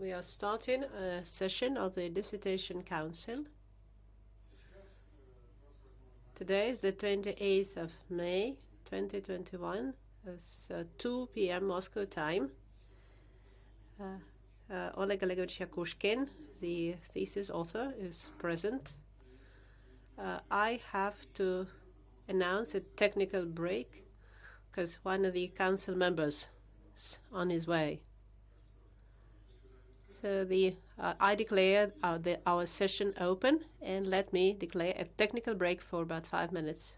We are starting a session of the Dissertation Council. Today is the 28th of May, 2021. It's 2 p.m. Moscow time. Olegovich Iakushkin, the thesis author, is present. I have to announce a technical break because one of the council members is on his way. So I declare our session open, and let me declare a technical break for about 5 minutes.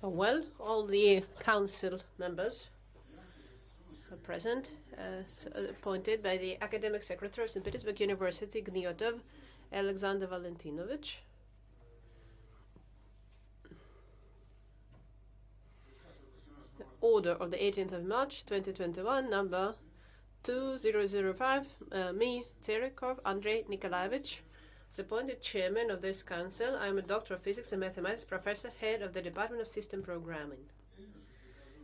Well, all the council members are present, appointed by the academic secretary of St. Petersburg University, Gniotov Alexander Valentinovich. The order of the 18th of March 2021, number 2005, me, Terikov Andrei Nikolaevich, was appointed chairman of this council. I am a doctor of physics and mathematics professor, head of the Department of System Programming.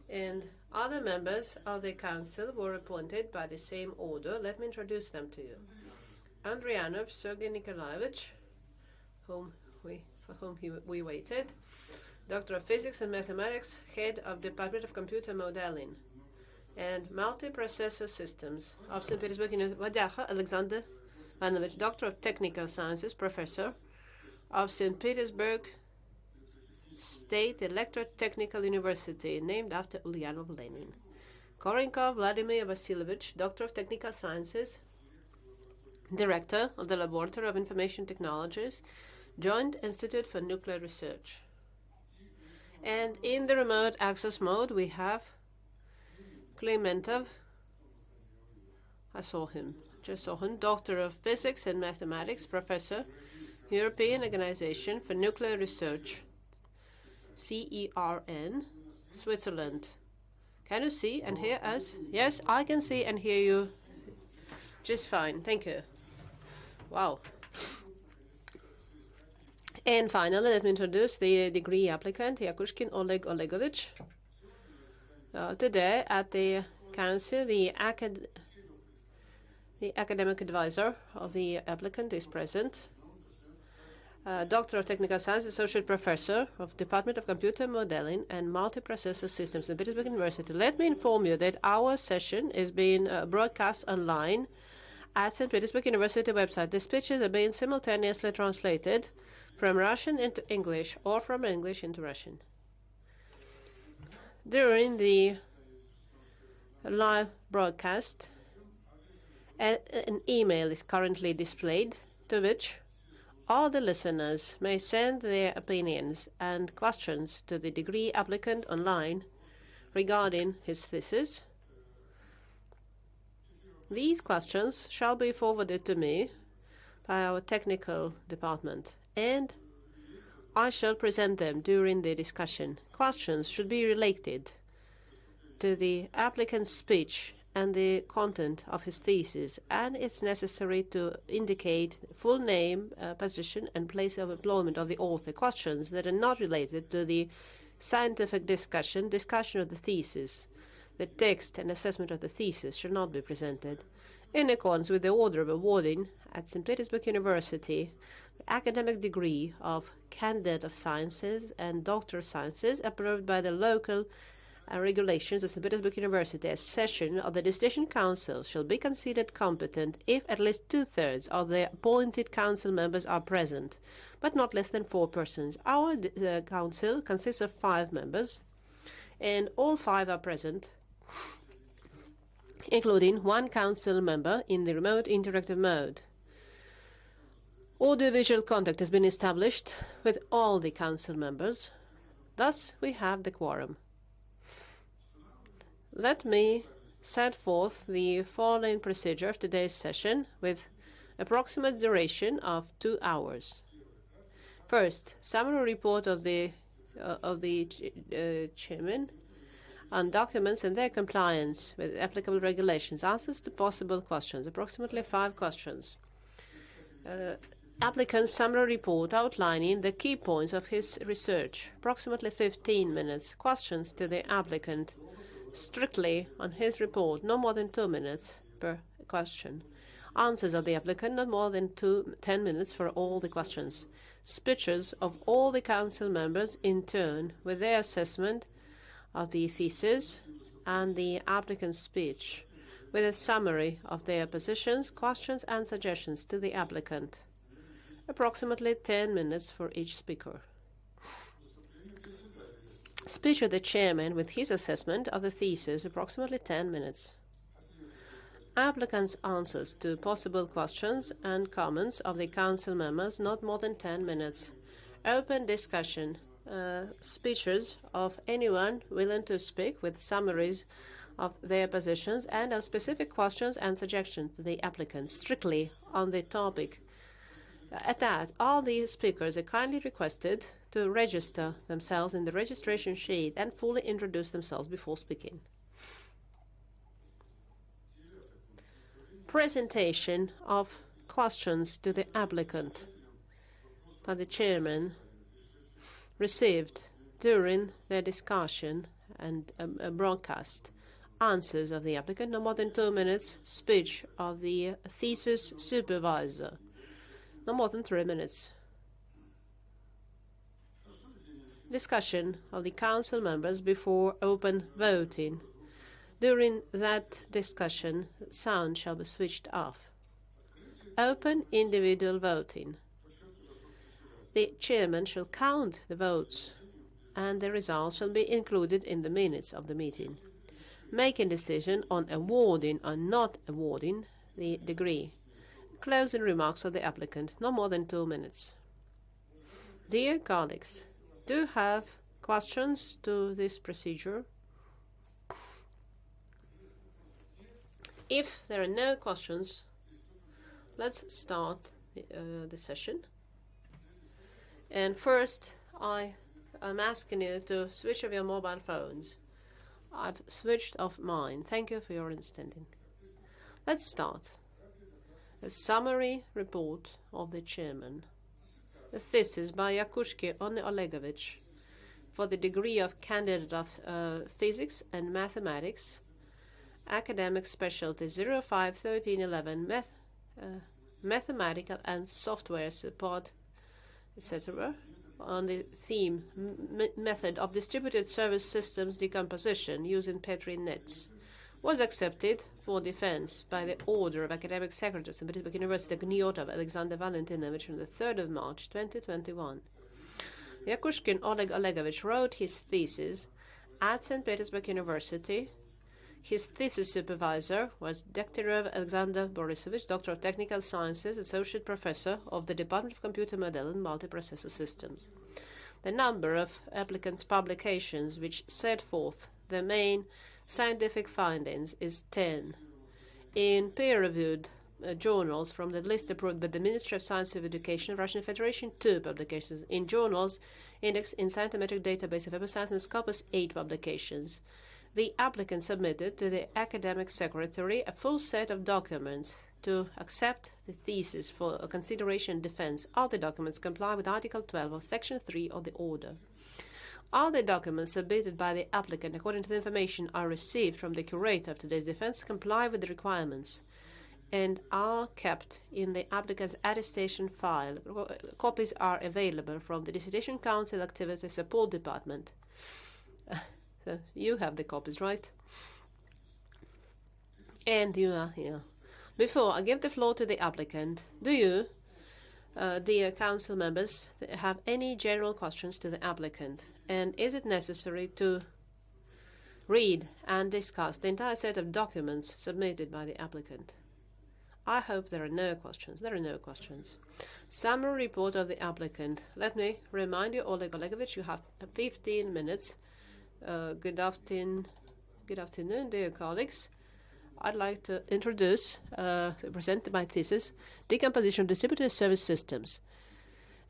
And other members of the council were appointed by the same order. Let me introduce them to you. Andrianov Sergei Nikolaevich, for whom we waited, doctor of physics and mathematics, head of Department of Computer Modeling and Multiprocessor Systems of St. Petersburg University, Alexander Ivanovich, doctor of technical sciences, professor of St. Petersburg State Electrotechnical University, named after Ulyanov Lenin. Korenkov Vladimir Vasilyevich, doctor of technical sciences, director of the Laboratory of Information Technologies, Joint Institute for Nuclear Research. And in the remote access mode, we have Klementov. I saw him. Just saw him. Doctor of Physics and Mathematics, Professor, European Organization for Nuclear Research, CERN, Switzerland. Can you see and hear us? Yes, I can see and hear you just fine. Thank you. Wow. And finally, let me introduce the degree applicant, Iakushkin Oleg Olegovich. Today at the council, the academic advisor of the applicant is present. Doctor of Technical Science, Associate Professor of Department of Computer Modeling and Multiprocessor Systems at Petersburg University. Let me inform you that our session is being broadcast online at St. Petersburg University website. The speeches are being simultaneously translated from Russian into English or from English into Russian. During the live broadcast, an email is currently displayed to which all the listeners may send their opinions and questions to the degree applicant online regarding his thesis. These questions shall be forwarded to me by our technical department, and I shall present them during the discussion. Questions should be related to the applicant's speech and the content of his thesis, and it's necessary to indicate full name, position, and place of employment of the author. Questions that are not related to the scientific discussion of the thesis, the text and assessment of the thesis should not be presented. In accordance with the order of awarding at St. Petersburg University, the academic degree of Candidate of Sciences and Doctor of Sciences approved by the local regulations of St. Petersburg University, a session of the Dissertation Council shall be considered competent if at least 2/3 of the appointed council members are present, but not less than 4 persons. Our council consists of 5 members, and all 5 are present, including 1 council member in the remote interactive mode. Audiovisual contact has been established with all the council members. Thus, we have the quorum. Let me set forth the following procedure of today's session with approximate duration of 2 hours. First, summary report of the chairman on documents and their compliance with applicable regulations. Answers to possible questions, approximately 5 questions. Applicant's summary report outlining the key points of his research, approximately 15 minutes. Questions to the applicant strictly on his report, no more than 2 minutes per question. Answers of the applicant, not more than 10 minutes for all the questions. Speeches of all the council members in turn with their assessment of the thesis and the applicant's speech, with a summary of their positions, questions and suggestions to the applicant. Approximately 10 minutes for each speaker. Speech of the chairman with his assessment of the thesis, approximately 10 minutes. Applicant's answers to possible questions and comments of the council members, not more than 10 minutes. Open discussion, speeches of anyone willing to speak with summaries of their positions and of specific questions and suggestions to the applicant strictly on the topic. At that, all the speakers are kindly requested to register themselves in the registration sheet and fully introduce themselves before speaking. Presentation of questions to the applicant by the chairman received during their discussion and broadcast. Answers of the applicant, no more than 2 minutes. Speech of the thesis supervisor, no more than 3 minutes. Discussion of the council members before open voting. During that discussion, sound shall be switched off. Open individual voting. The chairman shall count the votes, and the results shall be included in the minutes of the meeting. Making decision on awarding or not awarding the degree. Closing remarks of the applicant, no more than 2 minutes. Dear colleagues, do you have questions to this procedure? If there are no questions, let's start the session. And first, I am asking you to switch off your mobile phones. I've switched off mine. Thank you for your understanding. Let's start. A summary report of the chairman. A thesis by Iakushkin on Olegovich for the degree of candidate of physics and mathematics, academic specialty 051311, mathematical and software support, etc., on the theme method of distributed service systems decomposition using Petri nets, was accepted for defense by the Order of Academic Secretaries in Petersburg University Gniotov Alexander Valentinovich on the 3rd of March 2021. Iakushkin Oleg Olegovich wrote his thesis at St. Petersburg University. His thesis supervisor was Dekterov Alexander Borisovich, Doctor of Technical Sciences, Associate Professor of the Department of Computer Model and Multiprocessor Systems. The number of applicants' publications which set forth the main scientific findings is 10. In peer-reviewed journals from the list approved by the Ministry of Science and Education of Russian Federation, 2 publications. In journals indexed in Scientometric Database of Episcience and Scopus, 8 publications. The applicant submitted to the academic secretary a full set of documents to accept the thesis for a consideration and defense. All the documents comply with Article 12 of Section 3 of the Order. All the documents submitted by the applicant, according to the information are received from the curator of today's defense, comply with the requirements, and are kept in the applicant's attestation file. Copies are available from the Dissertation Council Activity Support Department. So you have the copies, right? And you are here. Before I give the floor to the applicant, do you, dear council members, have any general questions to the applicant? And is it necessary to read and discuss the entire set of documents submitted by the applicant? I hope there are no questions. There are no questions. Summary report of the applicant. Let me remind you, Oleg Olegovich, you have 15 minutes. Good afternoon, dear colleagues. I'd like to present my thesis, Decomposition of Distributed Service Systems.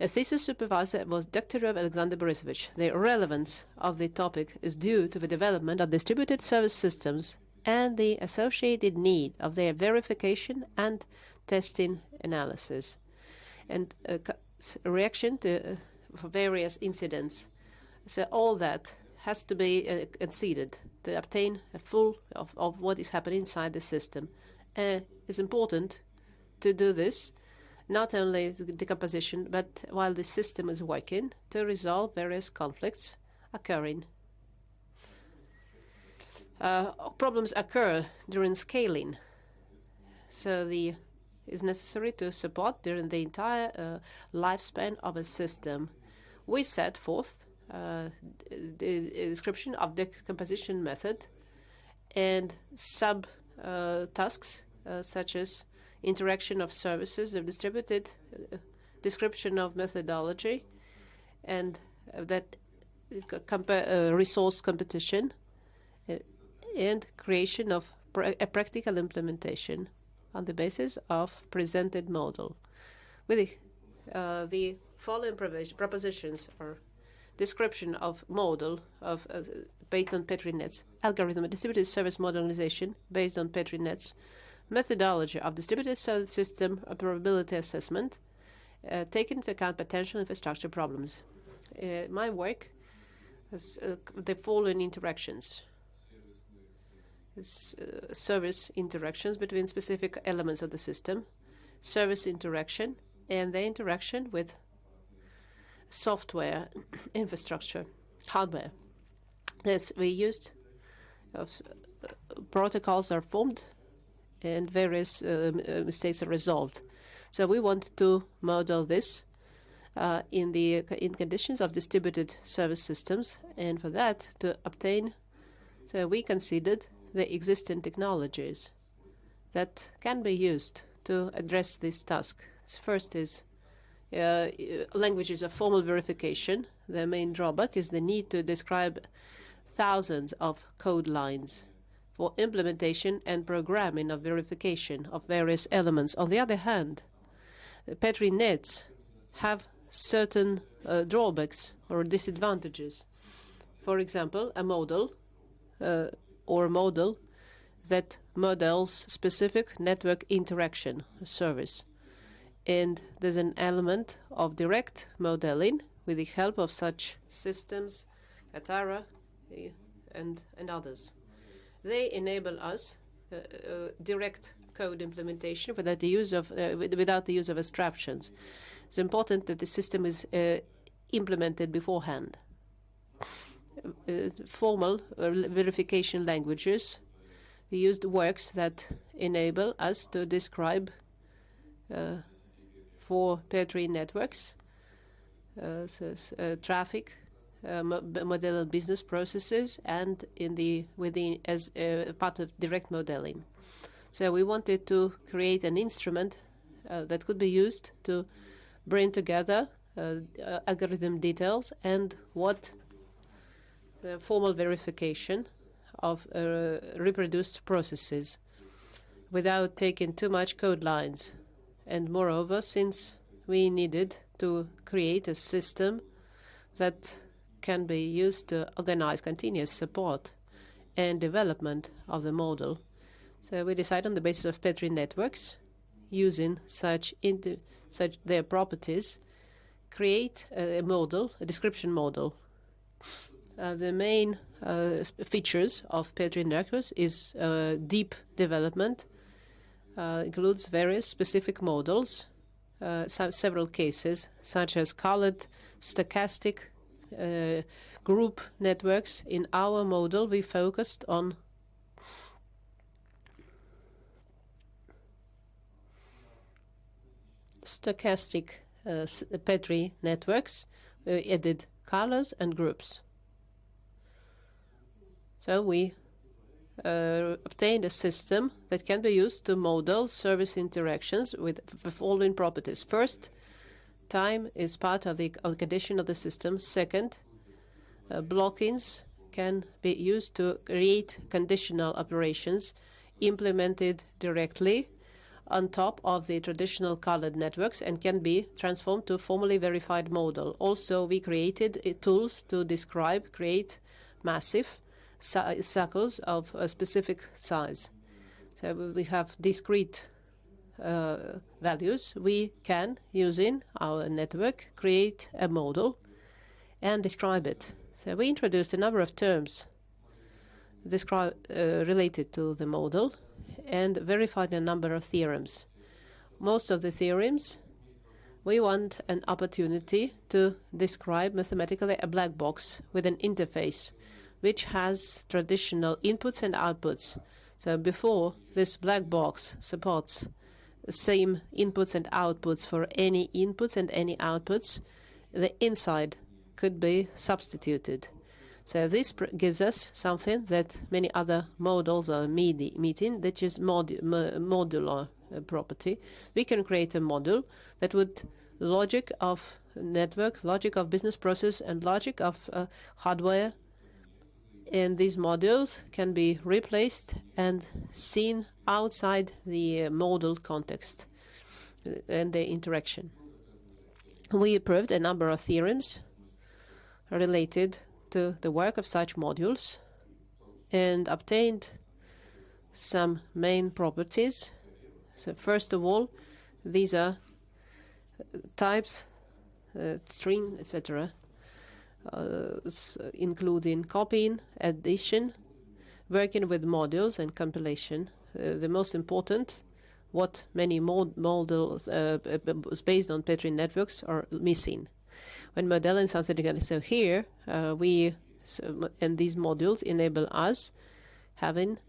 A thesis supervisor was Dekterov Alexander Borisovich. The relevance of the topic is due to the development of distributed service systems and the associated need of their verification and testing analysis, and reaction to for various incidents. So all that has to be conceded to obtain a full of what is happening inside the system. It's important to do this, not only the decomposition, but while the system is working, to resolve various conflicts occurring. Problems occur during scaling, so it's necessary to support during the entire lifespan of a system. We set forth the description of decomposition method and sub-tasks such as interaction of services of distributed, description of methodology, and that resource competition, and creation of a practical implementation on the basis of presented model. With the following propositions are description of model of based on Petri nets, algorithm of distributed service modelization based on Petri nets, methodology of distributed system probability assessment, taking into account potential infrastructure problems. My work has the following interactions. Service interactions between specific elements of the system, service interaction, and the interaction with software infrastructure, hardware. Yes, we used protocols are formed and various mistakes are resolved. So we want to model this in conditions of distributed service systems, and for that to obtain, so we considered the existing technologies that can be used to address this task. First is languages of formal verification. The main drawback is the need to describe thousands of code lines for implementation and programming of verification of various elements. On the other hand, Petri nets have certain drawbacks or disadvantages. For example, a model that models specific network interaction service. And there's an element of direct modeling with the help of such systems, Katara and others. They enable us direct code implementation without the use of abstractions. It's important that the system is implemented beforehand. Formal verification languages, we used works that enable us to describe for Petri networks traffic, model business processes, and as part of direct modeling. So we wanted to create an instrument that could be used to bring together algorithm details and what the formal verification of reproduced processes without taking too much code lines. And moreover, since we needed to create a system that can be used to organize continuous support and development of the model, so we decided on the basis of Petri networks, using such their properties, create a model, a description model. The main features of Petri networks is deep development, includes various specific models, several cases, such as colored, stochastic, group networks. In our model, we focused on stochastic Petri networks. We added colors and groups. So we obtained a system that can be used to model service interactions with the following properties. First, time is part of the condition of the system. Second, blockings can be used to create conditional operations implemented directly on top of the traditional colored networks and can be transformed to formally verified model. Also, we created tools to create massive circles of a specific size. So we have discrete values. We can, using our network, create a model and describe it. So we introduced a number of terms related to the model and verified a number of theorems. Most of the theorems, we want an opportunity to describe mathematically a black box with an interface which has traditional inputs and outputs. So before, this black box supports the same inputs and outputs for any inputs and any outputs. The inside could be substituted. So this gives us something that many other models are meeting, that is modular property. We can create a model that would logic of network, logic of business process, and logic of hardware. And these modules can be replaced and seen outside the model context and the interaction. We proved a number of theorems related to the work of such modules and obtained some main properties. So first of all, these are types, string, etc., including copying, addition, working with modules, and compilation. The most important, what many models based on Petri networks are missing. When modeling something, so here and these modules enable us having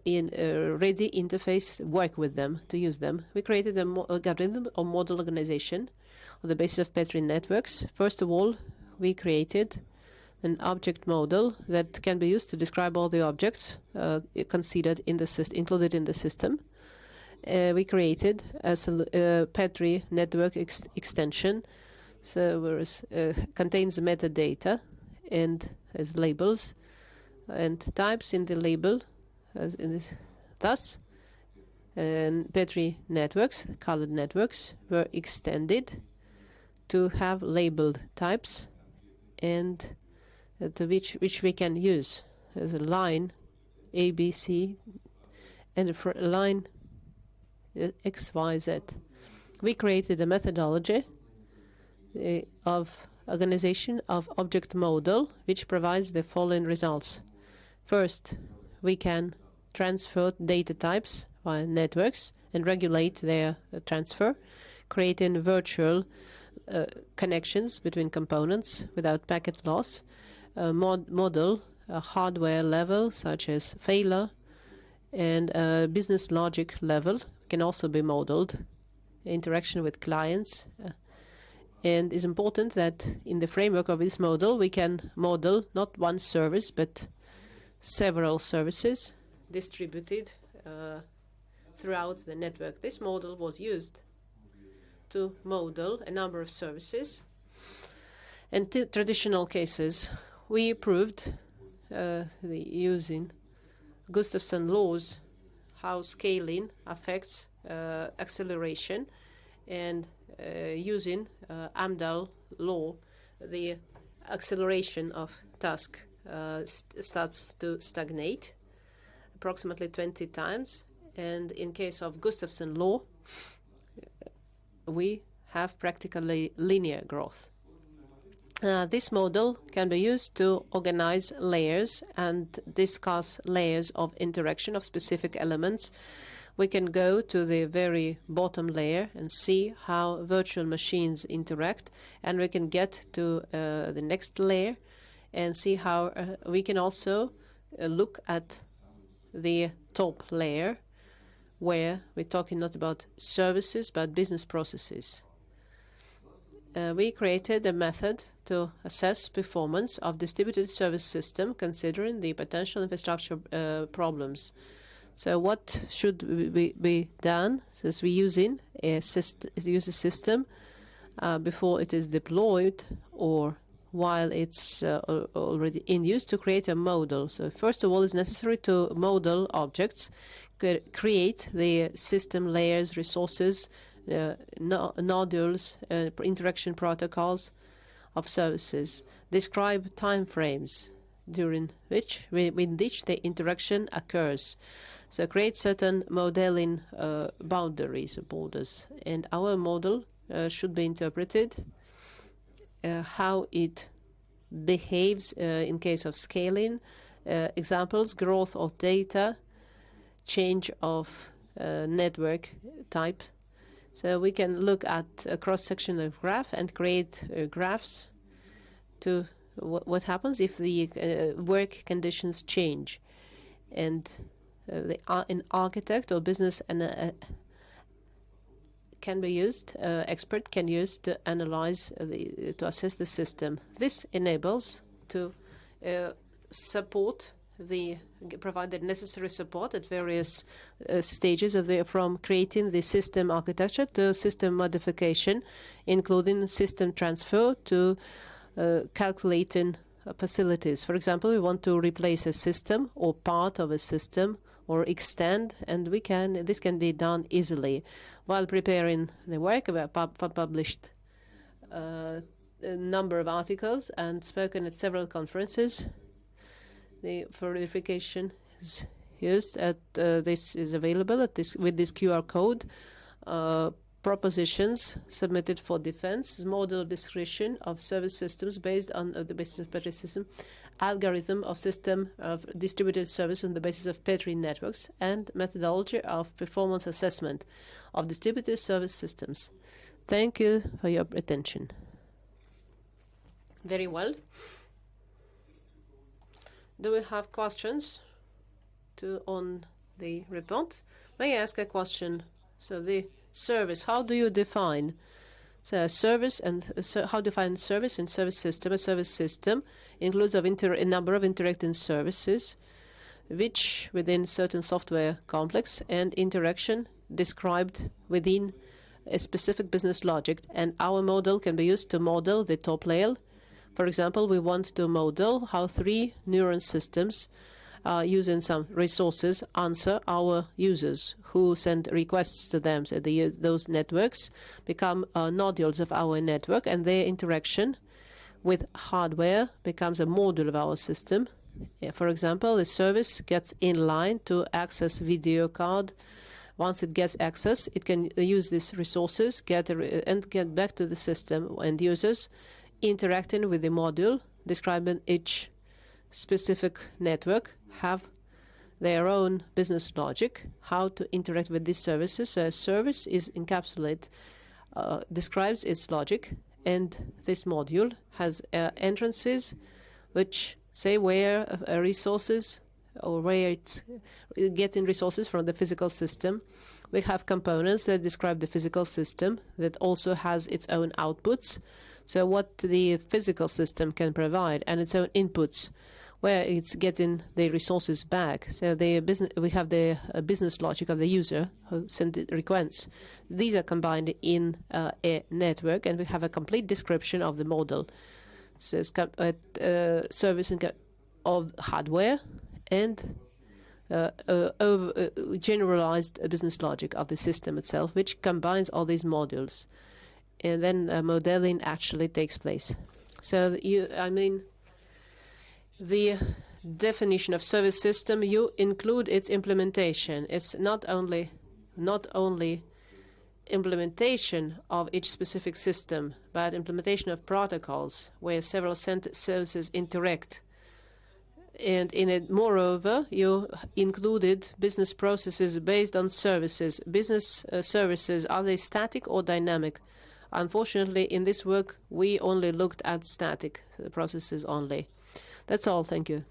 in a ready interface work with them, to use them. We created a algorithm of model organization on the basis of Petri networks. First of all, we created an object model that can be used to describe all the objects considered in the included in the system. We created a Petri network extension, so contains metadata and as labels and types in the label, as in this. Thus, Petri networks, colored networks, were extended to have labeled types, and to which we can use as a line A, B, C, and for a line X, Y, Z. We created a methodology of organization of object model, which provides the following results. First, we can transfer data types via networks and regulate their transfer, creating virtual connections between components without packet loss. Model a hardware level such as failure, and business logic level can also be modeled. Interaction with clients. And it's important that in the framework of this model we can model not one service but several services distributed throughout the network. This model was used to model a number of services. And traditional cases, we proved using Gustafson laws how scaling affects acceleration, and using Amdahl law, the acceleration of task starts to stagnate approximately 20 times. And in case of Gustafson law, we have practically linear growth. This model can be used to organize layers and discuss layers of interaction of specific elements. We can go to the very bottom layer and see how virtual machines interact, and we can get to the next layer and see how we can also look at the top layer, where we're talking not about services but business processes. We created a method to assess performance of distributed service system considering the potential infrastructure problems. So what should be done? Since we use a system before it is deployed or while it's already in use, to create a model. So first of all, it's necessary to model objects, create the system layers, resources, nodules, interaction protocols of services, describe time frames during which the interaction occurs. So create certain modeling boundaries or borders, and our model should be interpreted how it behaves in case of scaling. Examples: growth of data, change of network type. So we can look at a cross-section of graph and create graphs to what happens if the work conditions change. And an architect or business can be used, expert can use to analyze, to assess the system. This enables to support provide the necessary support at various stages from creating the system architecture to system modification, including system transfer to calculating facilities. For example, we want to replace a system or part of a system or extend, and this can be done easily. While preparing the work, we have published a number of articles and spoken at several conferences. The verification is used this is available with this QR code. Propositions submitted for defense, model description of service systems based on the basis of Petri system, algorithm of system of distributed service on the basis of Petri networks, and methodology of performance assessment of distributed service systems. Thank you for your attention. Very well. Do we have questions on the report? May I ask a question? So the service, how do you define service and how define service and service system? A service system includes a number of interacting services which within certain software complex and interaction described within a specific business logic, and our model can be used to model the top layer. For example, we want to model how 3 neuron systems using some resources answer our users who send requests to them. So those networks become nodules of our network, and their interaction with hardware becomes a module of our system. For example, the service gets in line to access video card. Once it gets access, it can use these resources and get back to the system, and users interacting with the module describing each specific network have their own business logic, how to interact with these services. So a service is encapsulated, describes its logic, and this module has entrances which say where resources or where it's getting resources from the physical system. We have components that describe the physical system that also has its own outputs. So what the physical system can provide and its own inputs, where it's getting the resources back. So we have the business logic of the user who sent the requests. These are combined in a network, and we have a complete description of the model. So it's service of hardware and generalized business logic of the system itself, which combines all these modules. And then modeling actually takes place. So the definition of service system, you include its implementation. It's not only implementation of each specific system, but implementation of protocols where several services interact. And in it, moreover, you included business processes based on services. Business services, are they static or dynamic? Unfortunately, in this work, we only looked at static processes only. That's all. Thank you.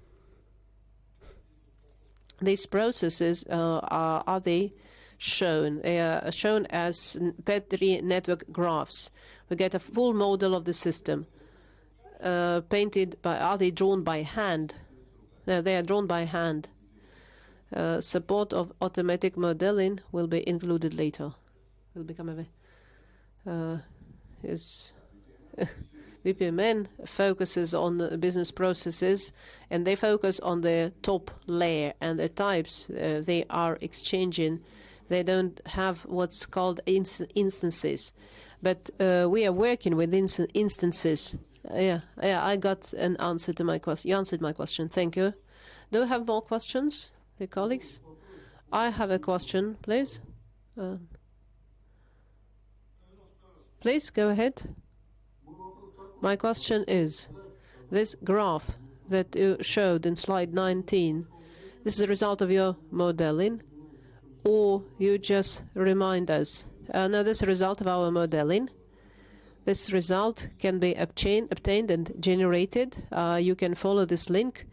These processes, are they shown? They are shown as Petri network graphs. We get a full model of the system. Are they drawn by hand? No, they are drawn by hand. Support of automatic modeling will be included later. Will become BPMN focuses on the business processes, and they focus on the top layer and the types they are exchanging. They don't have what's called instances, but we are working with instances. Yeah, I got an answer to my question. You answered my question. Thank you. Do we have more questions, the colleagues? I have a question, please. Please go ahead. My question is, this graph that you showed in slide 19, this is a result of your modeling, or you just remind us? No, this is a result of our modeling. This result can be obtained and generated. You can follow this link.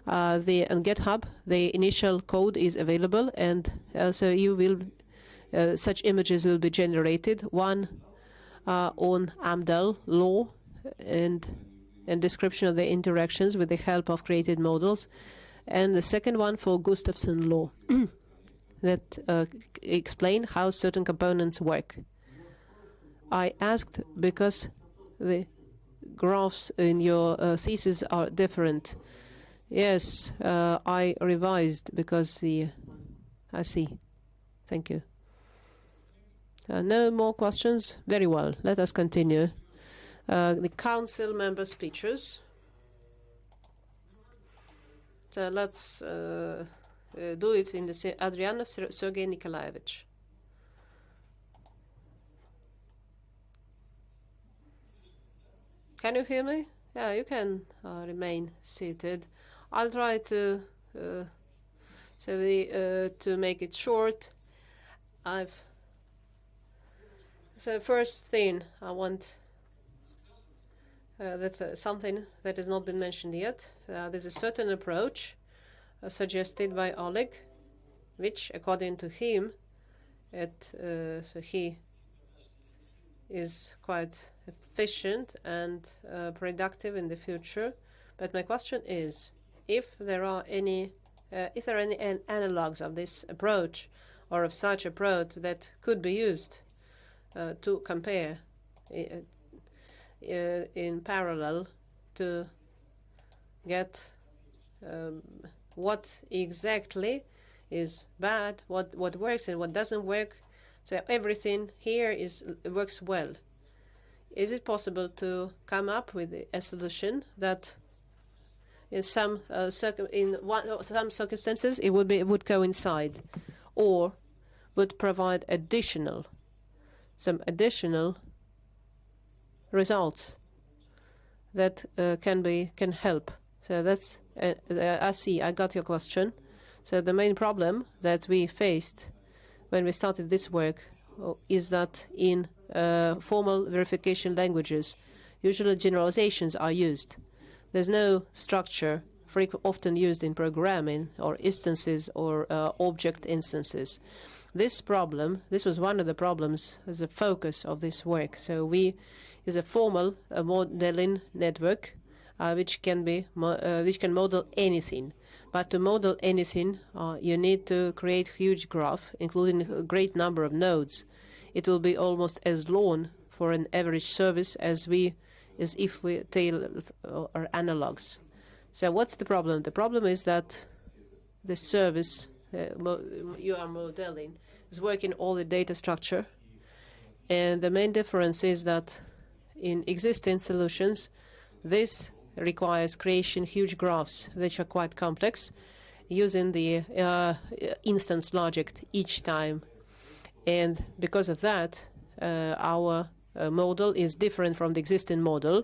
On GitHub, the initial code is available, and so such images will be generated. One on Amdahl law and description of the interactions with the help of created models, and the second one for Gustafsson law that explain how certain components work. I asked because the graphs in your thesis are different. Yes, I revised because I see. Thank you. No more questions? Very well. Let us continue. The council member speeches. So let's do it in the Adriana Sergei Nikolaevich. Can you hear me? Yeah, you can remain seated. I'll try to to make it short. So first thing I want that something that has not been mentioned yet. There's a certain approach suggested by Oleg, which, according to him, so he is quite efficient and productive in the future. But my question is, if there are any analogs of this approach or of such approach that could be used to compare in parallel to get what exactly is bad, what works and what doesn't work. So everything here works well. Is it possible to come up with a solution that in some circumstances it would coincide, or would provide some additional results that can help? So that's I see. I got your question. So the main problem that we faced when we started this work is that in formal verification languages, usually generalizations are used. There's no structure often used in programming or instances or object instances. This was one of the problems as a focus of this work. So we use a formal modeling network which can model anything. But to model anything, you need to create huge graph, including a great number of nodes. It will be almost as long for an average service as if we tail our analogs. So what's the problem? The problem is that the service you are modeling is working all the data structure, and the main difference is that in existing solutions, this requires creation huge graphs which are quite complex, using the instance logic each time. And because of that, our model is different from the existing model,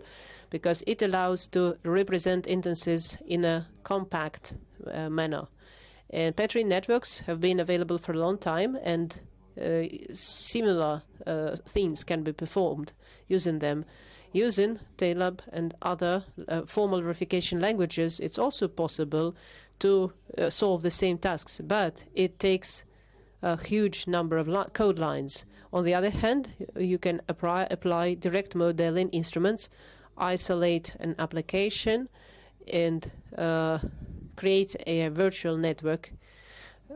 because it allows to represent instances in a compact manner. And Petri networks have been available for a long time, and similar things can be performed using them. Using TALAB and other formal verification languages, it's also possible to solve the same tasks, but it takes a huge number of code lines. On the other hand, you can apply direct modeling instruments, isolate an application, and create a virtual network.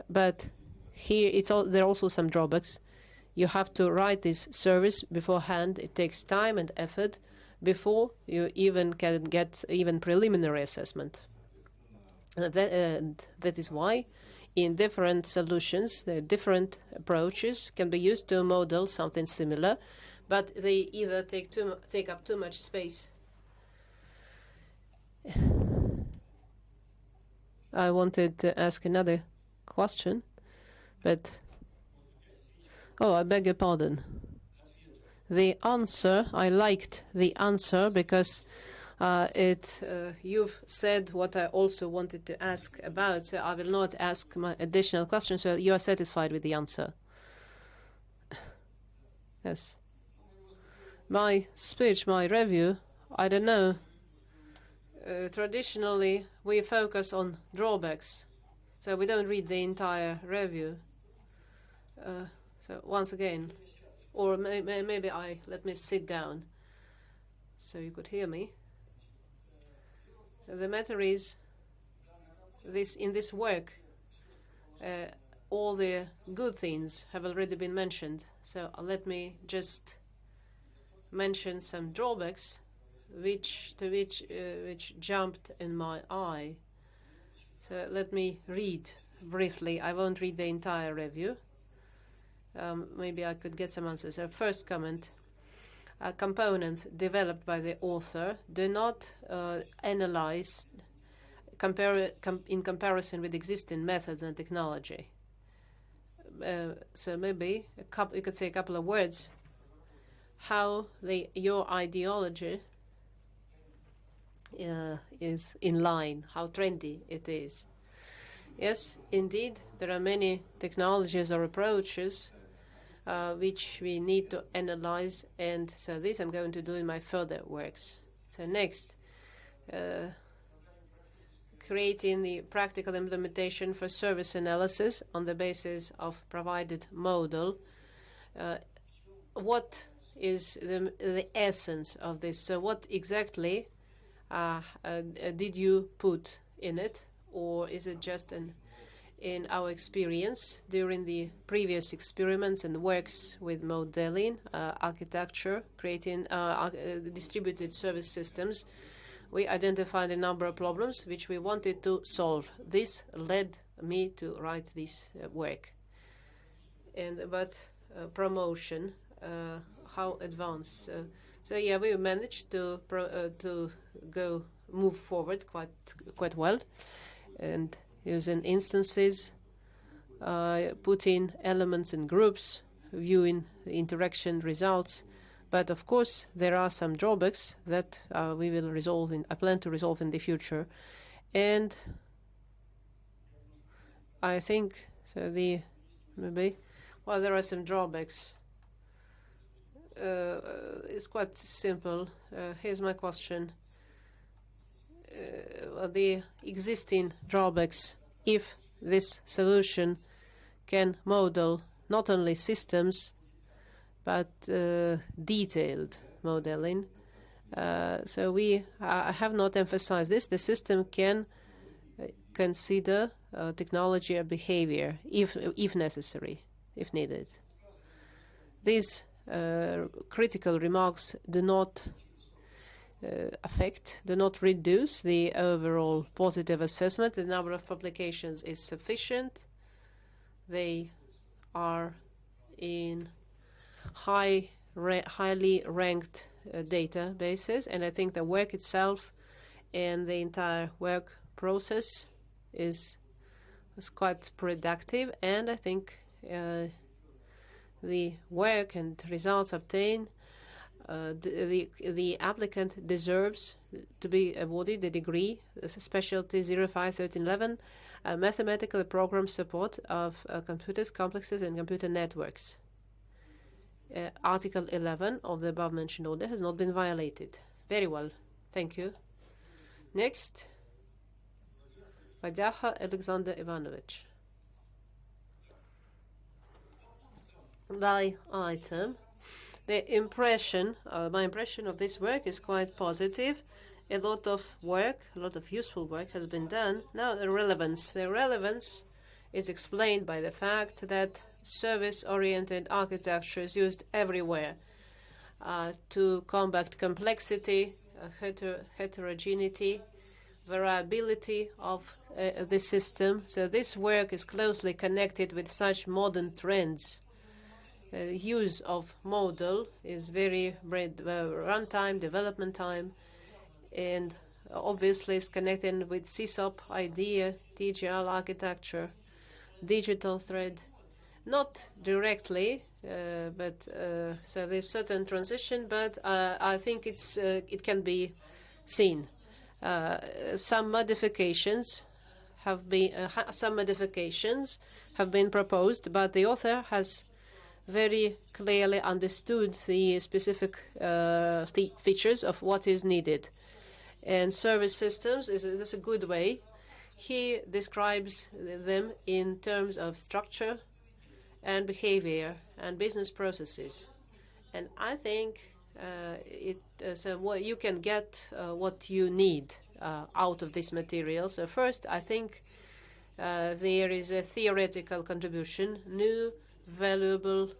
But here there are also some drawbacks. You have to write this service beforehand. It takes time and effort before you even can get even preliminary assessment. That is why in different solutions, the different approaches can be used to model something similar, but they either take up too much space. I wanted to ask another question, but I beg your pardon. The answer, I liked the answer because you've said what I also wanted to ask about, so I will not ask my additional questions, so you are satisfied with the answer. Yes. My speech, my review, I don't know. Traditionally, we focus on drawbacks, so we don't read the entire review. So once again, or maybe let me sit down so you could hear me. The matter is in this work, all the good things have already been mentioned. So let me just mention some drawbacks which jumped in my eye. So let me read briefly. I won't read the entire review. Maybe I could get some answers. First comment. Components developed by the author do not analyze in comparison with existing methods and technology. So maybe you could say a couple of words how your ideology is in line, how trendy it is. Yes, indeed, there are many technologies or approaches which we need to analyze, and so this I'm going to do in my further works. So next, creating the practical implementation for service analysis on the basis of provided model. What is the essence of this? So what exactly did you put in it, or is it just in our experience during the previous experiments and works with modeling, architecture, creating distributed service systems? We identified a number of problems which we wanted to solve. This led me to write this work. And about promotion, how advanced. So yeah, we managed to move forward quite well, and using instances, putting elements in groups, viewing the interaction results. But of course, there are some drawbacks that we will resolve. I plan to resolve in the future, and I think so. There are some drawbacks. It's quite simple. Here's my question. The existing drawbacks, if this solution can model not only systems but detailed modeling. So we have not emphasized this. The system can consider technology or behavior if necessary, if needed. These critical remarks do not do not reduce the overall positive assessment. The number of publications is sufficient. They are in highly ranked databases, and I think the work itself and the entire work process is quite productive, and I think the work and results obtained, the applicant deserves to be awarded the degree, specialty 051311, mathematical program support of computers, complexes, and computer networks. Article 11 of the above-mentioned order has not been violated. Very well. Thank you. Next, Vadyaha Alexander Ivanovich. By item, my impression of this work is quite positive. A lot of useful work has been done. Now the relevance. The relevance is explained by the fact that service-oriented architecture is used everywhere to combat complexity, heterogeneity, variability of the system. So this work is closely connected with such modern trends. The use of model is very runtime, development time, and obviously it's connected with CSOP idea, TGL architecture, digital thread. Not directly, but so there's certain transition, but I think it can be seen. Some modifications have been proposed, but the author has very clearly understood the specific features of what is needed. And service systems is a good way. He describes them in terms of structure and behavior and business processes. And I think so you can get what you need out of this material. So first, I think there is a theoretical contribution, new valuable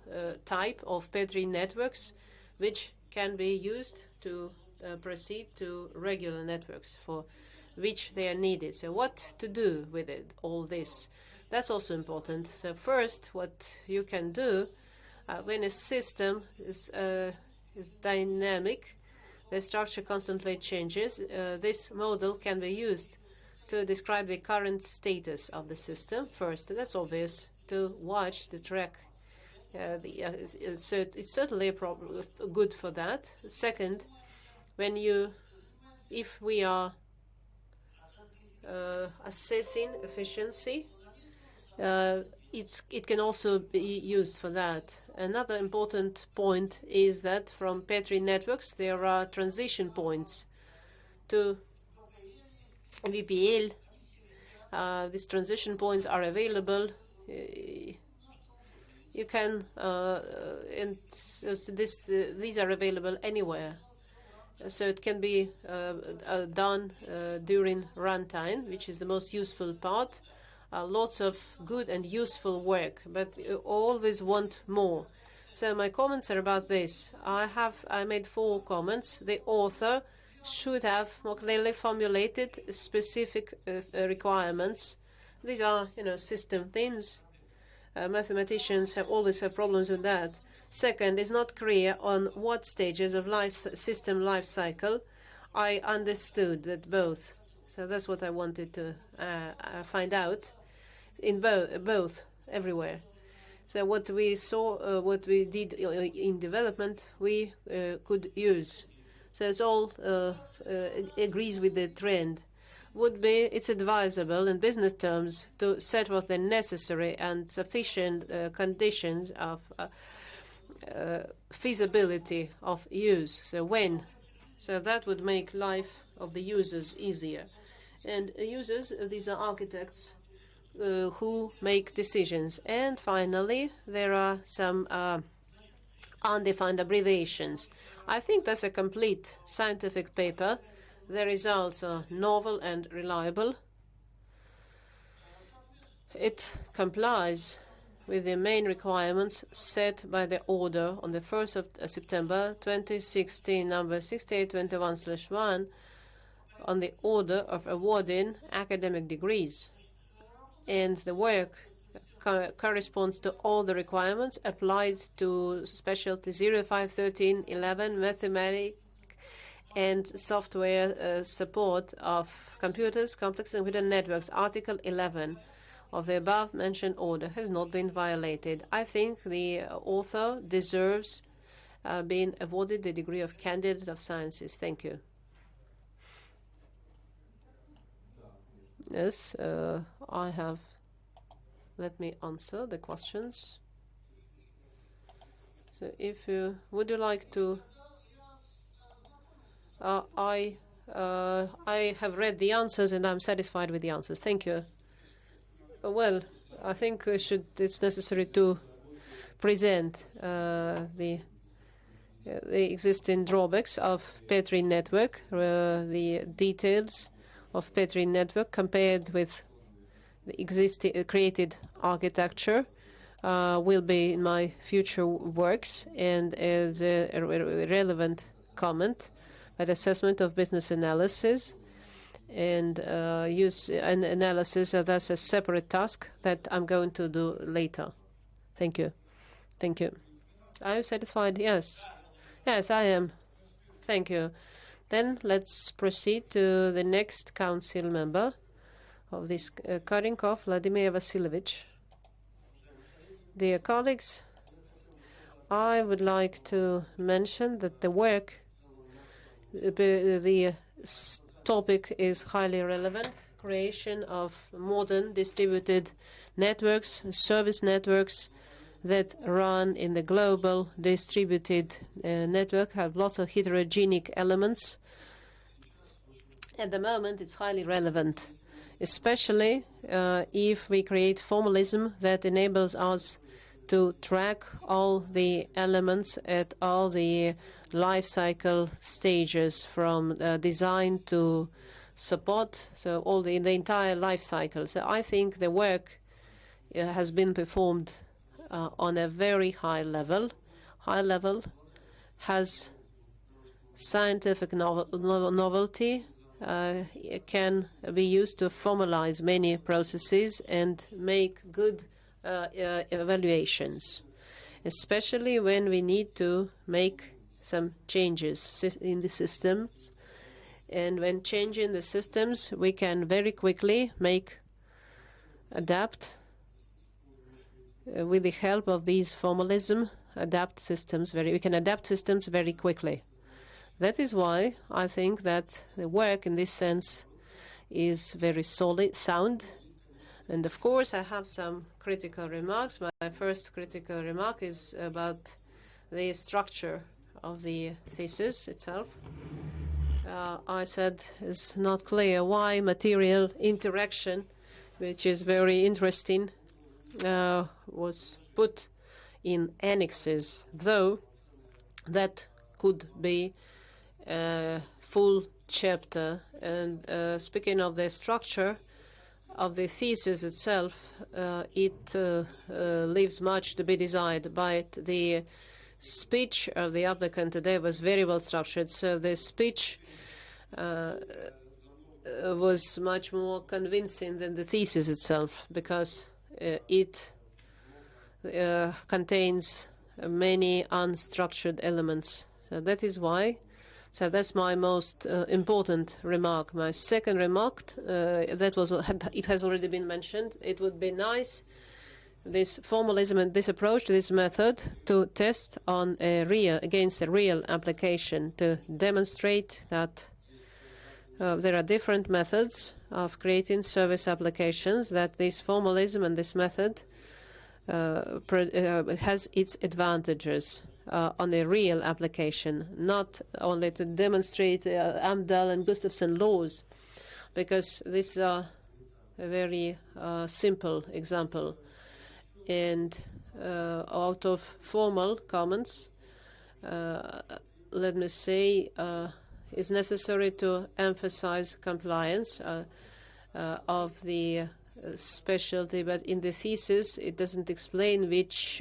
type of Petri networks, which can be used to proceed to regular networks for which they are needed. So what to do with it, all this? That's also important. So first, what you can do when a system is dynamic, the structure constantly changes. This model can be used to describe the current status of the system. First, that's obvious, to watch, to track. So it's certainly good for that. Second, if we are assessing efficiency, it can also be used for that. Another important point is that from Petri networks, there are transition points to VPL. These transition points are available. You can, and so these are available anywhere. So it can be done during runtime, which is the most useful part. Lots of good and useful work, but you always want more. So my comments are about this. I made 4 comments. The author should have more clearly formulated specific requirements. These are, system things. Mathematicians always have problems with that. Second, it's not clear on what stages of system life cycle. I understood that both. So that's what I wanted to find out. In both, everywhere. So what we saw, what we did in development, we could use. So it's all agrees with the trend. It's advisable in business terms to set forth the necessary and sufficient conditions of feasibility of use. So when? So that would make life of the users easier. And users, these are architects who make decisions. And finally, there are some undefined abbreviations. I think that's a complete scientific paper. The results are novel and reliable. It complies with the main requirements set by the order on the 1st of September 2016, number 6821/1, on the order of awarding academic degrees. And the work corresponds to all the requirements applied to specialty 051311 mathematics and software support of computers, complex computer networks. Article 11 of the above-mentioned order has not been violated. I think the author deserves being awarded the degree of Candidate of Sciences. Thank you. Yes, I have. Let me answer the questions. So if you would you like to, I have read the answers and I'm satisfied with the answers. Thank you. Well, I think it's necessary to present the existing drawbacks of Petri network, the details of Petri network compared with the existing created architecture will be in my future works, and as a relevant comment, an assessment of business analysis and use an analysis. That's a separate task that I'm going to do later. Thank you. Thank you. Are you satisfied? Yes. Yes, I am. Thank you. Then let's proceed to the next council member of this Karinkov, Vladimir Vasilovich. Dear colleagues, I would like to mention that the work, the topic is highly relevant. Creation of modern distributed networks, service networks that run in the global distributed network, have lots of heterogenic elements. At the moment, it's highly relevant, especially if we create formalism that enables us to track all the elements at all the life cycle stages, from design to support, so all the entire life cycle. So I think the work has been performed on a very high level. High level has scientific novelty. It can be used to formalize many processes and make good evaluations, especially when we need to make some changes in the systems. And when changing the systems, we can very quickly adapt with the help of these formalism, we can adapt systems very quickly. That is why I think that the work in this sense is very sound. And of course, I have some critical remarks. My first critical remark is about the structure of the thesis itself. I said it's not clear why material interaction, which is very interesting, was put in annexes, though that could be a full chapter. And speaking of the structure of the thesis itself, it leaves much to be desired. But the speech of the applicant today was very well structured. So the speech was much more convincing than the thesis itself, because it contains many unstructured elements. So that is why. So that's my most important remark. My second remark, it has already been mentioned. It would be nice, this formalism and this approach, this method, to test on against a real application, to demonstrate that there are different methods of creating service applications, that this formalism and this method has its advantages on a real application, not only to demonstrate Amdahl and Gustafsson laws, because these are a very simple example. And out of formal comments, let me say, it's necessary to emphasize compliance of the specialty, but in the thesis it doesn't explain which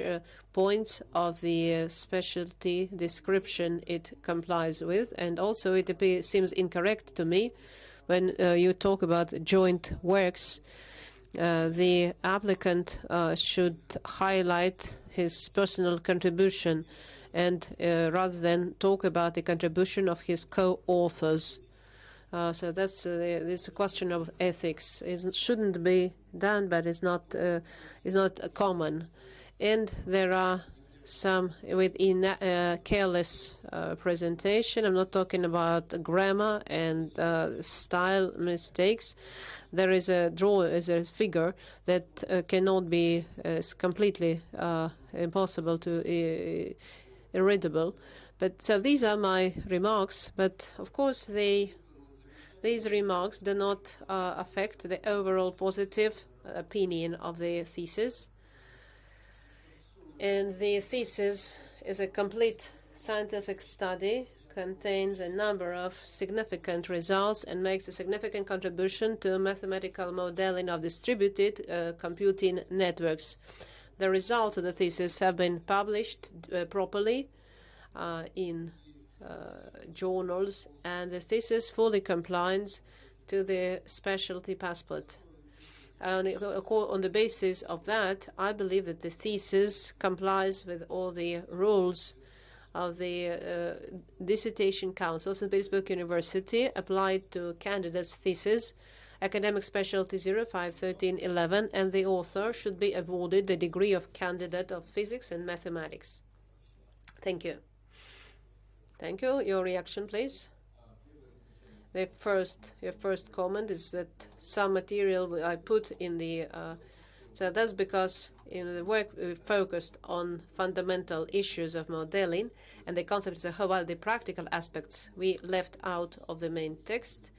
points of the specialty description it complies with. And also it seems incorrect to me when you talk about joint works. The applicant should highlight his personal contribution, and rather than talk about the contribution of his co-authors. So that's it's a question of ethics. It shouldn't be done, but it's not common. And there are some with careless presentation. I'm not talking about grammar and style mistakes. There is a figure that cannot be completely impossible to irreadable. But so these are my remarks. But of course, these remarks do not affect the overall positive opinion of the thesis. And the thesis is a complete scientific study, contains a number of significant results, and makes a significant contribution to mathematical modeling of distributed computing networks. The results of the thesis have been published properly in journals, and the thesis fully complies to the specialty passport. On the basis of that, I believe that the thesis complies with all the rules of the Dissertation Council. St. Petersburg University applied to candidates' thesis, academic specialty 051311, and the author should be awarded the degree of candidate of physics and mathematics. Thank you. Thank you. Your reaction, please. Your first comment is that some material I put in the so that's because in the work we focused on fundamental issues of modeling and the concept as a whole, while the practical aspects we left out of the main text.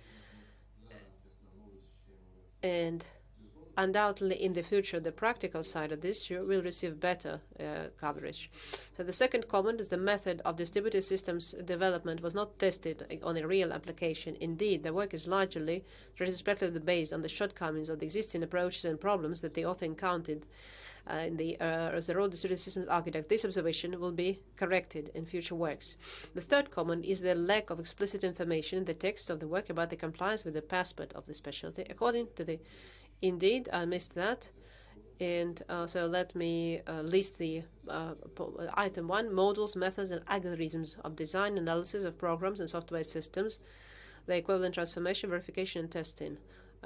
And undoubtedly in the future the practical side of this issue will receive better coverage. So the second comment is the method of distributed systems development was not tested on a real application. Indeed, the work is largely retrospectively based on the shortcomings of the existing approaches and problems that the author encountered as the role of distributed systems architect. This observation will be corrected in future works. The third comment is the lack of explicit information in the text of the work about the compliance with the passport of the specialty. According to the Indeed, I missed that. And so let me list the item 1, models, methods, and algorithms of design, analysis of programs and software systems, the equivalent transformation, verification, and testing.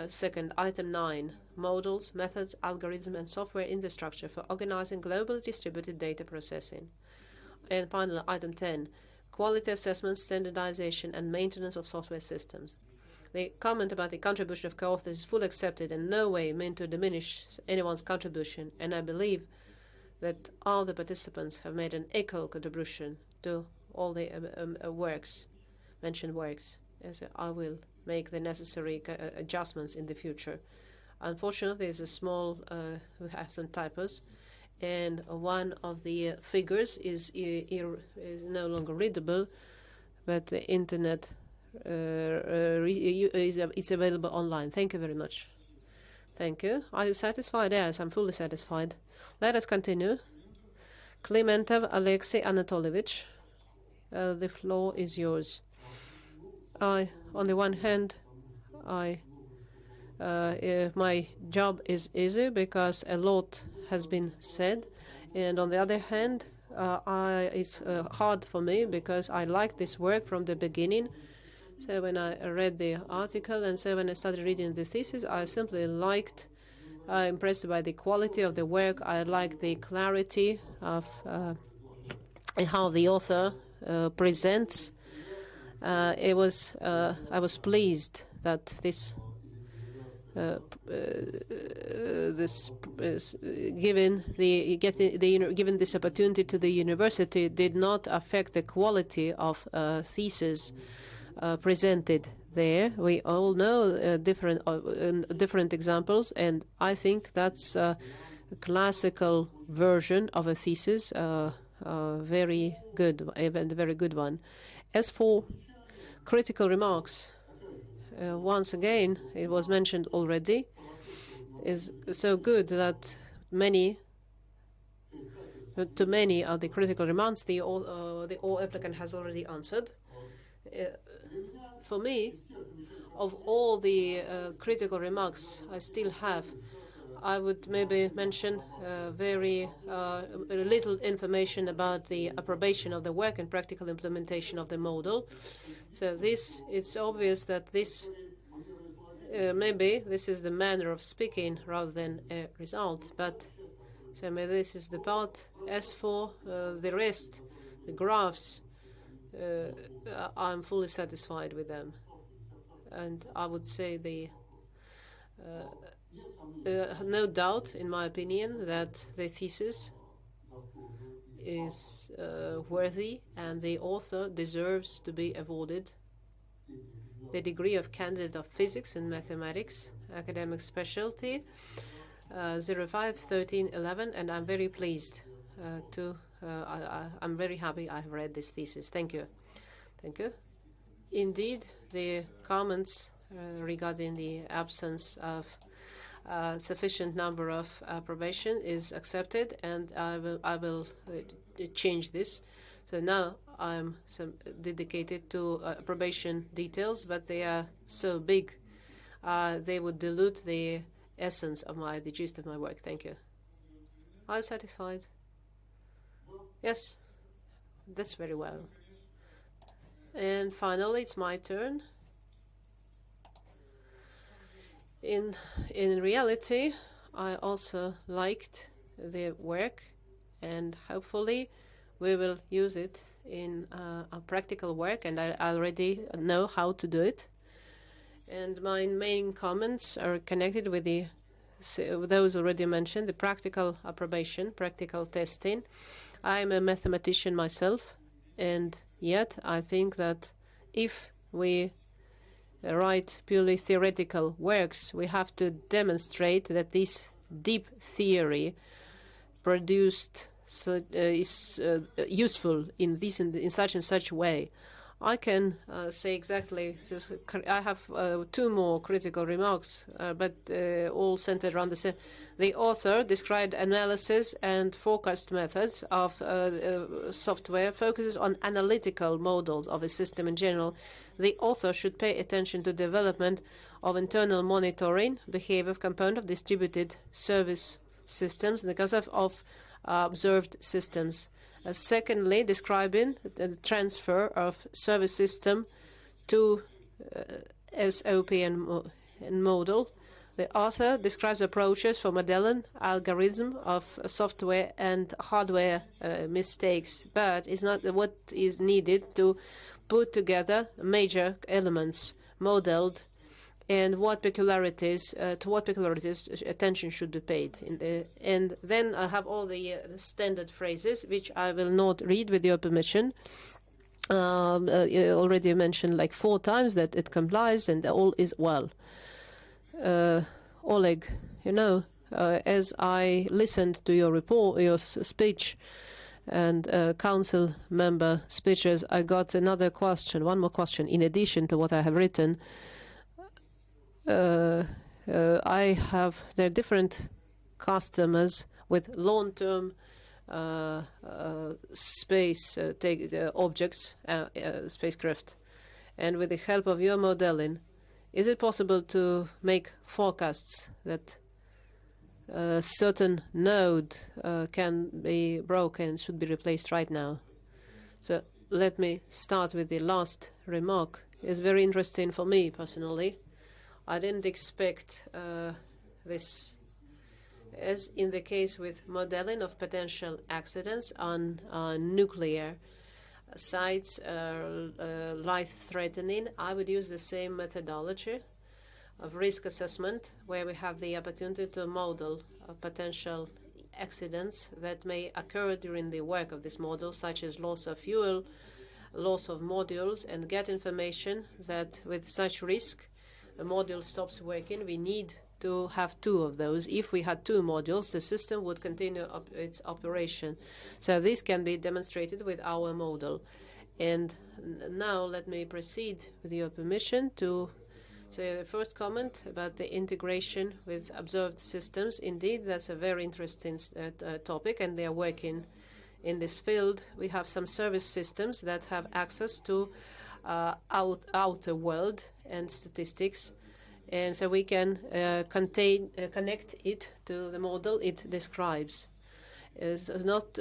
Second, item 9, models, methods, algorithms, and software infrastructure for organizing globally distributed data processing. And finally, item 10, quality assessment, standardization, and maintenance of software systems. The comment about the contribution of co-authors is fully accepted and in no way meant to diminish anyone's contribution, and I believe that all the participants have made an equal contribution to all the mentioned works, as I will make the necessary adjustments in the future. Unfortunately, there's a small, we have some typos, and one of the figures is no longer readable, but the internet it's available online. Thank you very much. Thank you. Are you satisfied? Yes, I'm fully satisfied. Let us continue. Klimentov Alexei Anatolovich, the floor is yours. On the one hand, my job is easy because a lot has been said, and on the other hand, it's hard for me because I like this work from the beginning. So when I read the article and so when I started reading the thesis, I simply liked, impressed by the quality of the work. I liked the clarity of how the author presents. I was pleased that this given this opportunity to the university did not affect the quality of thesis presented there. We all know different examples, and I think that's a classical version of a thesis, very good, even a very good one. As for critical remarks, once again, it was mentioned already, is so good that to many of the critical remarks the applicant has already answered. For me, of all the critical remarks I still have, I would maybe mention very little information about the approbation of the work and practical implementation of the model. So it's obvious that maybe this is the manner of speaking rather than a result. But so maybe this is the part. As for the rest, the graphs, I'm fully satisfied with them, and I would say no doubt, in my opinion, that the thesis is worthy and the author deserves to be awarded the degree of candidate of physics and mathematics, academic specialty, 05-13-11, and I'm very pleased I'm very happy I have read this thesis. Thank you. Thank you. Indeed, the comments regarding the absence of sufficient number of approbation is accepted, and I will change this. So now I'm dedicated to approbation details, but they are so big, they would dilute the essence of the gist of my work. Thank you. Are you satisfied? Yes, that's very well. And finally, it's my turn. In reality, I also liked the work, and hopefully we will use it in a practical work, and I already know how to do it. And my main comments are connected with those already mentioned, the practical approbation, practical testing. I'm a mathematician myself, and yet I think that if we write purely theoretical works. We have to demonstrate that this deep theory produced is useful in such and such way. I can say exactly this. I have two more critical remarks, but all centered around the same. The author described analysis and forecast methods of software, focuses on analytical models of a system in general. The author should pay attention to development of internal monitoring behavior component of distributed service systems in the concept of observed systems. Secondly, describing the transfer of service system to SOP and model. The author describes approaches for modeling algorithm of software and hardware mistakes, but is not what is needed to put together major elements modeled and what peculiarities, to what peculiarities attention should be paid. And then I have all the standard phrases, which I will not read with your permission. You already mentioned like 4 times that it complies and all is well. Oleg, as I listened to your report, your speech, and council member speeches, I got another question, one more question, in addition to what I have written. There are different customers with long-term space objects, spacecraft, and with the help of your modeling, is it possible to make forecasts that a certain node can be broken and should be replaced right now? So let me start with the last remark. It's very interesting for me personally. I didn't expect this. As in the case with modeling of potential accidents on nuclear sites, life-threatening, I would use the same methodology of risk assessment, where we have the opportunity to model potential accidents that may occur during the work of this model, such as loss of fuel, loss of modules, and get information that with such risk, a module stops working. We need to have 2 of those. If we had 2 modules, the system would continue its operation. So this can be demonstrated with our model. And now let me proceed, with your permission, to say the first comment about the integration with observed systems. Indeed, that's a very interesting topic, and they are working in this field. We have some service systems that have access to outer world and statistics, and so we can connect it to the model it describes. It's not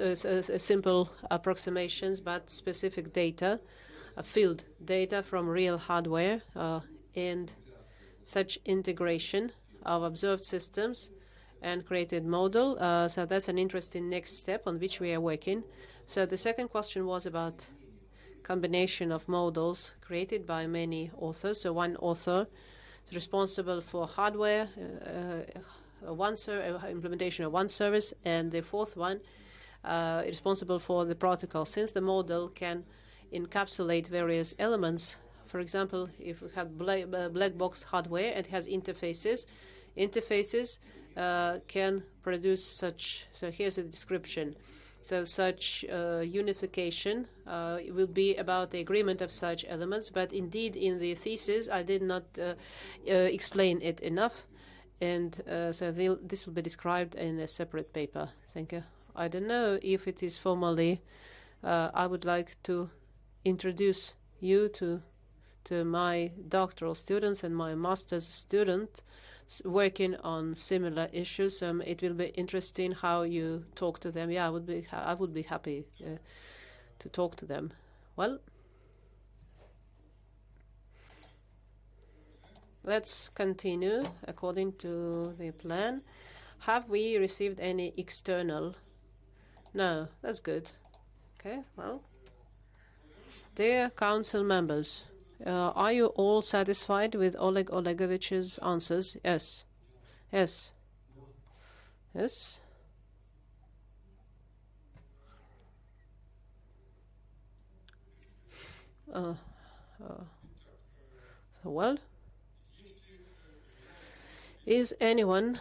simple approximations, but specific data, field data from real hardware, and such integration of observed systems and created model. So that's an interesting next step on which we are working. So the second question was about combination of models created by many authors. So one author is responsible for hardware, implementation of one service, and the fourth one is responsible for the protocol. Since the model can encapsulate various elements, for example, if we have black box hardware and has interfaces, can produce such. So here's a description. So such unification will be about the agreement of such elements, but indeed in the thesis I did not explain it enough, and so this will be described in a separate paper. Thank you. I don't know if it is formally. I would like to introduce you to my doctoral students and my master's student working on similar issues. It will be interesting how you talk to them. Yeah, I would be happy to talk to them. Well, let's continue according to the plan. Have we received any external? No, that's good. Okay, well, dear council members, are you all satisfied with Oleg Olegovich's answers? Yes. Yes. Yes. Well, Is anyone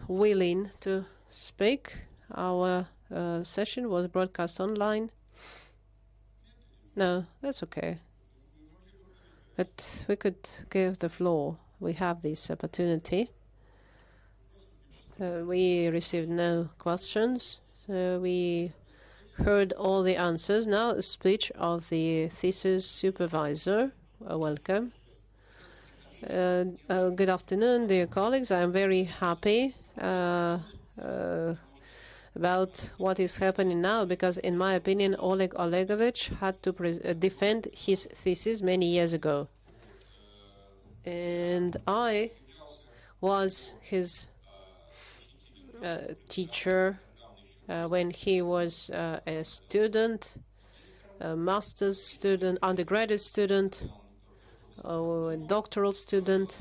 willing to speak? Our session was broadcast online. No, that's okay. But we could give the floor. We have this opportunity. We received no questions, so we heard all the answers. Now a speech of the thesis supervisor. Welcome. Good afternoon, dear colleagues. I am very happy about what is happening now, because in my opinion Oleg Olegovich had to defend his thesis many years ago. And I was his teacher when he was a student, a master's student, undergraduate student, a doctoral student,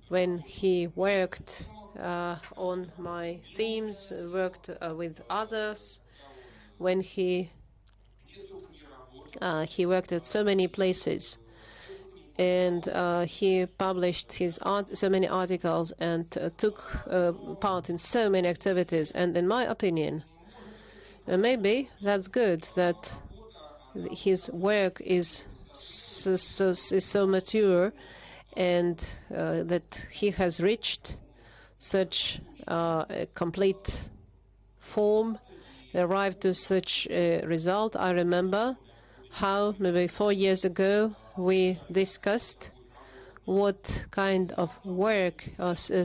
when he worked on my themes, worked with others, when he worked at so many places, and he published his so many articles and took part in so many activities. And in my opinion, maybe that's good that his work is so mature, and that he has reached such a complete form, arrived to such a result. I remember how maybe 4 years ago we discussed what kind of work,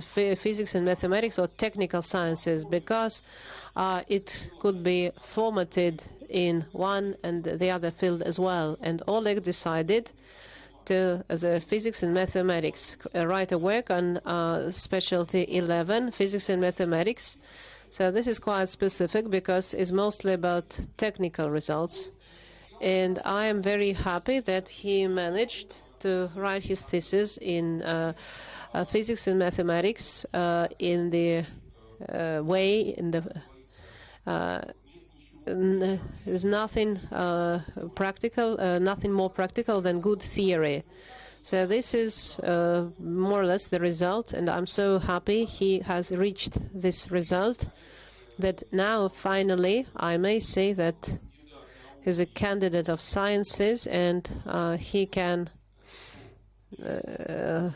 physics and mathematics or technical sciences, because it could be formatted in one and the other field as well. And Oleg decided to, as a physics and mathematics, write a work on specialty 11, physics and mathematics. So this is quite specific because it's mostly about technical results. And I am very happy that he managed to write his thesis in physics and mathematics in the way, there's nothing practical, nothing more practical than good theory. So this is more or less the result, and I'm so happy he has reached this result, that now finally I may say that he's a candidate of sciences, and he can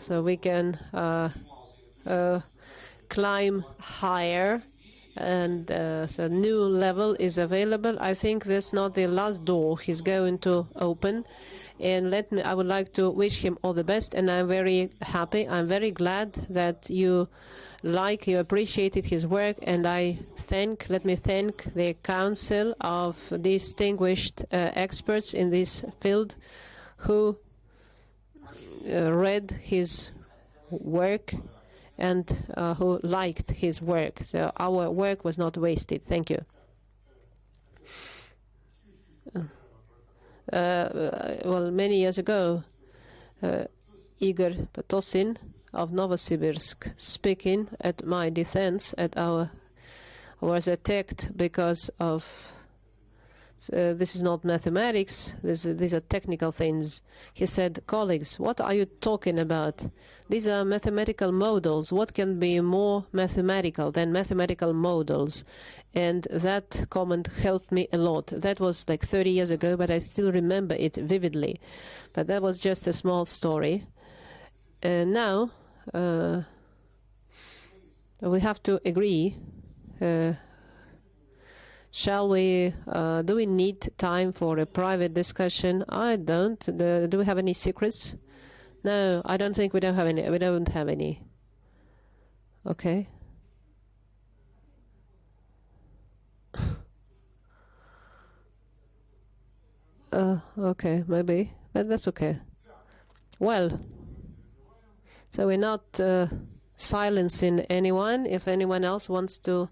so we can climb higher, and so new level is available. I think that's not the last door he's going to open, and I would like to wish him all the best. And I'm very happy, I'm very glad that you appreciated his work, and let me thank the council of distinguished experts in this field who read his work and who liked his work. So our work was not wasted. Thank you. Well, many years ago, Igor Patosin of Novosibirsk, speaking at my defense was attacked because of this is not mathematics, these are technical things. He said, colleagues, what are you talking about? These are mathematical models. What can be more mathematical than mathematical models? And that comment helped me a lot. That was like 30 years ago, but I still remember it vividly. But that was just a small story. Now, we have to agree. Shall we, do we need time for a private discussion? I don't. Do we have any secrets? No, I don't think we don't have any. We don't have any. Okay. Okay, maybe, but that's okay. Well, so we're not silencing anyone. If anyone else wants to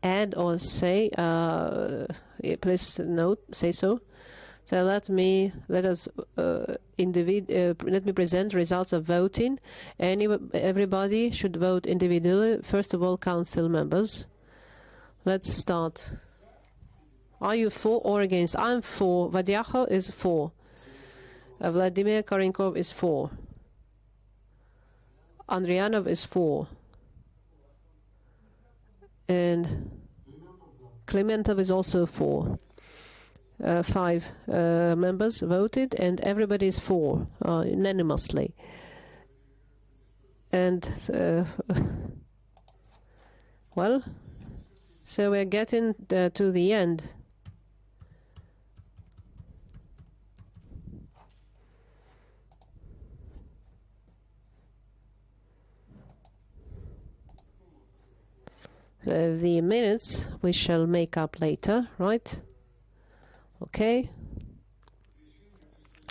add or say, please say so. So let me present results of voting. Everybody should vote individually. First of all, council members. Let's start. Are you for or against? I'm for. Vadyacho is for. Vladimir Korinkov is for. Andrianov is 4. And Klementov is also 4. 5 members voted, and everybody is 4, unanimously. And, well, so we're getting to the end. The minutes we shall make up later, right? Okay.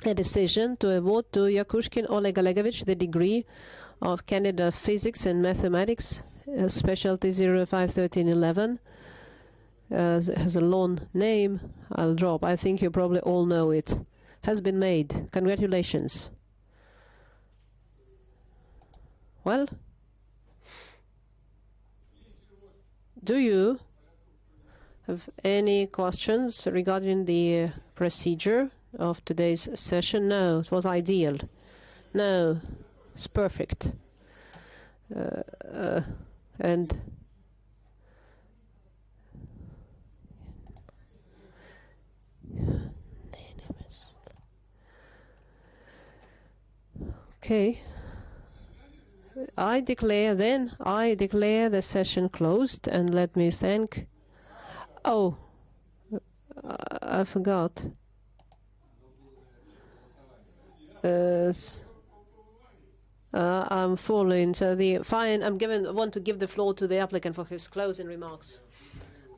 A decision to award to Iakushkin Oleg Olegovich the degree of Candidate of Physics and Mathematics, specialty 051311. Has a long name. I'll drop. I think you probably all know it. Has been made. Congratulations. Well, do you have any questions regarding the procedure of today's session? No, it was ideal. No, it's perfect. And okay. I declare the session closed, and let me thank. Oh, I forgot. I'm following. So I want to give the floor to the applicant for his closing remarks.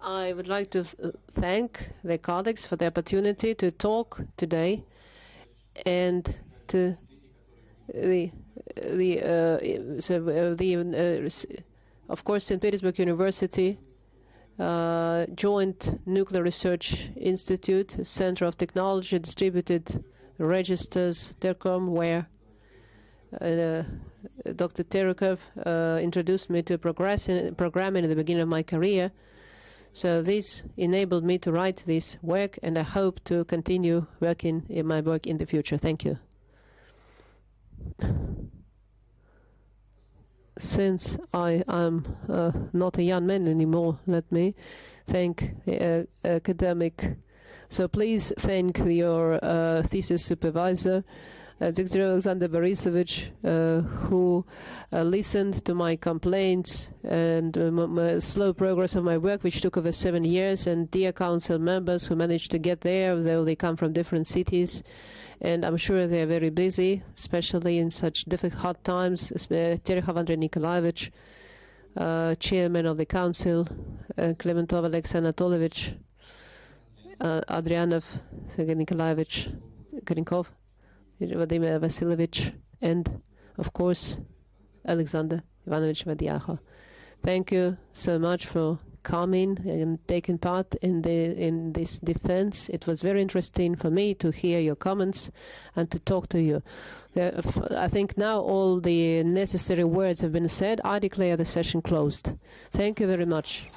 I would like to thank the colleagues for the opportunity to talk today, and to of course, St. Petersburg University, Joint Nuclear Research Institute, Center of Technology, Distributed Registers, DERCOM, where Dr. Peterhof introduced me to programming at the beginning of my career. So this enabled me to write this work, and I hope to continue working in my work in the future. Thank you. Since I am not a young man anymore, let me thank the academic. So please thank your thesis supervisor, Dr. Alexander Borisovich, who listened to my complaints and slow progress of my work, which took over 7 years, and dear council members who managed to get there, though they come from different cities. And I'm sure they're very busy, especially in such difficult times. Peterhof Andrei Nikolaevich, chairman of the council, Klementov Alexei Anatolovich, Adrianov Sergei Nikolaevich, Karinkov, Vladimir Vasilievich, and, of course, Alexander Ivanovich Vadiaho. Thank you so much for coming and taking part in this defense. It was very interesting for me to hear your comments and to talk to you. I think now all the necessary words have been said. I declare the session closed. Thank you very much.